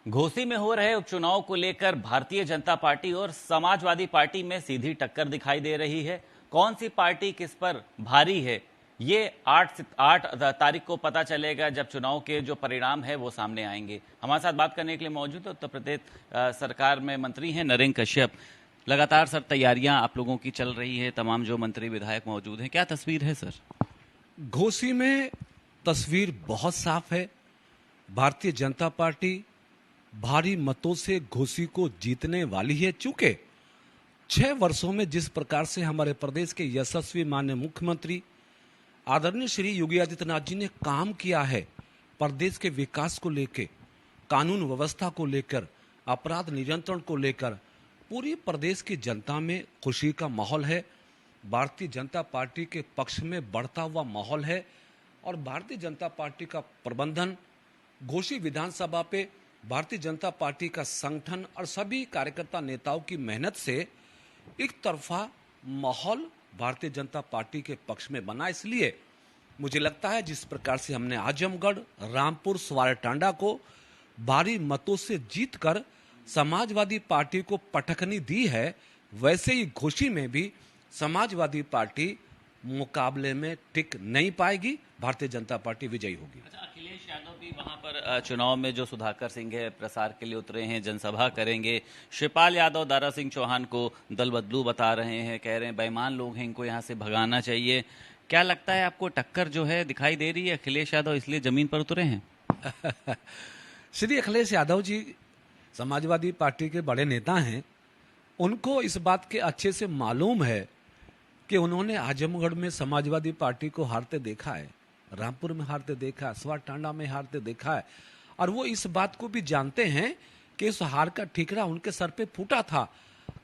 घोसी में हो रहे उपचुनाव को लेकर भारतीय जनता पार्टी और समाजवादी पार्टी में सीधी टक्कर दिखाई दे रही है। कौन सी पार्टी किस पर भारी है, ये 8 तारीख को पता चलेगा जब चुनाव के जो परिणाम है वो सामने आएंगे। हमारे साथ बात करने के लिए मौजूद है उत्तर प्रदेश सरकार में मंत्री हैं नरेंद्र कश्यप। लगातार सर तैयारियां आप लोगों की चल रही है, तमाम जो मंत्री विधायक मौजूद हैं, क्या तस्वीर है सर? घोसी में तस्वीर बहुत साफ है। भारतीय जनता पार्टी भारी मतों से घोसी को जीतने वाली है। चूंकि 6 वर्षों में जिस प्रकार से हमारे प्रदेश के यशस्वी माननीय मुख्यमंत्री आदरणीय श्री योगी आदित्यनाथ जी ने काम किया है, प्रदेश के विकास को लेकर, कानून व्यवस्था को लेकर, अपराध नियंत्रण को लेकर पूरी प्रदेश की जनता में खुशी का माहौल है। भारतीय जनता पार्टी के पक्ष में बढ़ता हुआ माहौल है और भारतीय जनता पार्टी का प्रबंधन घोसी विधानसभा पे भारतीय जनता पार्टी का संगठन और सभी कार्यकर्ता नेताओं की मेहनत से एक तरफा माहौल भारतीय जनता पार्टी के पक्ष में बना। इसलिए मुझे लगता है जिस प्रकार से हमने आजमगढ़, रामपुर, सवारटांडा को भारी मतों से जीतकर समाजवादी पार्टी को पटखनी दी है, वैसे ही घोसी में भी समाजवादी पार्टी मुकाबले में टिक नहीं पाएगी। भारतीय जनता पार्टी विजयी होगी। अच्छा, अखिलेश यादव भी वहां पर चुनाव में जो सुधाकर सिंह है प्रसार के लिए उतरे हैं, जनसभा करेंगे। शिवपाल यादव दारा सिंह चौहान को दल बदलू बता रहे हैं, कह रहे हैं बेईमान लोग हैं, इनको यहां से भगाना चाहिए। क्या लगता है आपको, टक्कर जो है दिखाई दे रही है? अखिलेश यादव इसलिए जमीन पर उतरे हैं? श्री अखिलेश यादव जी समाजवादी पार्टी के बड़े नेता हैं। उनको इस बात के अच्छे से मालूम है कि उन्होंने आजमगढ़ में समाजवादी पार्टी को हारते देखा है, रामपुर में हारते देखा है, सवारटांडा में हारते देखा है, और वो इस बात को भी जानते हैं कि इस हार का ठीकरा उनके सर पे फूटा था।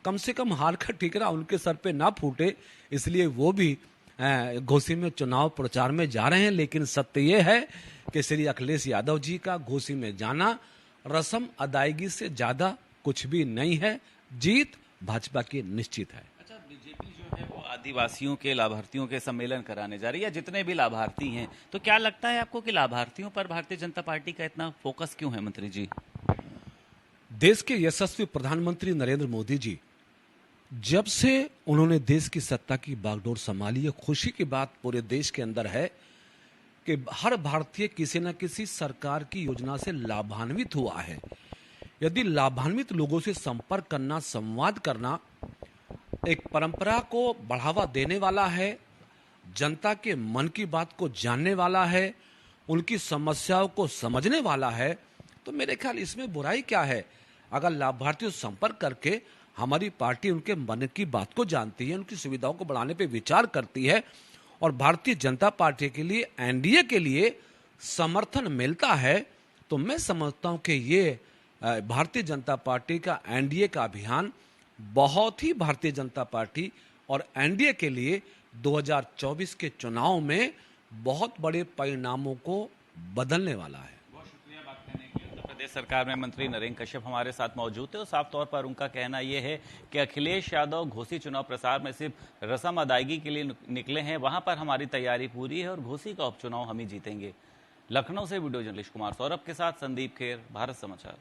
कम से कम हार का ठीकरा उनके सर पे ना फूटे, इसलिए वो भी घोसी में चुनाव प्रचार में जा रहे हैं। लेकिन सत्य ये है कि श्री अखिलेश यादव जी का घोसी में जाना रस्म अदायगी से ज्यादा कुछ भी नहीं है। जीत भाजपा की निश्चित है। अच्छा, बीजेपी जो है वो आदिवासियों के लाभार्थियों के सम्मेलन कराने जा रही है, जितने भी लाभार्थी हैं, तो क्या लगता है आपको कि लाभार्थियों पर भारतीय जनता पार्टी का इतना फोकस क्यों है मंत्री जी? देश के यशस्वी प्रधानमंत्री नरेंद्र मोदी जी जब से उन्होंने देश की सत्ता की बागडोर संभाली है, खुशी की बात पूरे देश के अंदर है कि हर भारतीय किसी न किसी सरकार की योजना से लाभान्वित हुआ है। यदि लाभान्वित लोगों से संपर्क करना, संवाद करना एक परंपरा को बढ़ावा देने वाला है, जनता के मन की बात को जानने वाला है, उनकी समस्याओं को समझने वाला है, तो मेरे ख्याल इसमें बुराई क्या है? अगर लाभार्थियों से संपर्क करके हमारी पार्टी उनके मन की बात को जानती है, उनकी सुविधाओं को बढ़ाने पे विचार करती है और भारतीय जनता पार्टी के लिए, एनडीए के लिए समर्थन मिलता है, तो मैं समझता हूं कि ये भारतीय जनता पार्टी का एनडीए का अभियान बहुत ही भारतीय जनता पार्टी और एनडीए के लिए 2024 के चुनाव में बहुत बड़े परिणामों को बदलने वाला है। बहुत शुक्रिया बात करने के लिए। उत्तर प्रदेश सरकार में मंत्री नरेंद्र कश्यप हमारे साथ मौजूद थे और साफ तौर पर उनका कहना यह है कि अखिलेश यादव घोसी चुनाव प्रसार में सिर्फ रस्म अदायगी के लिए निकले हैं, वहां पर हमारी तैयारी पूरी है और घोसी का उपचुनाव हम ही जीतेंगे। लखनऊ से वीडियो जर्नलिस्ट कुमार सौरभ के साथ संदीप खेर, भारत समाचार।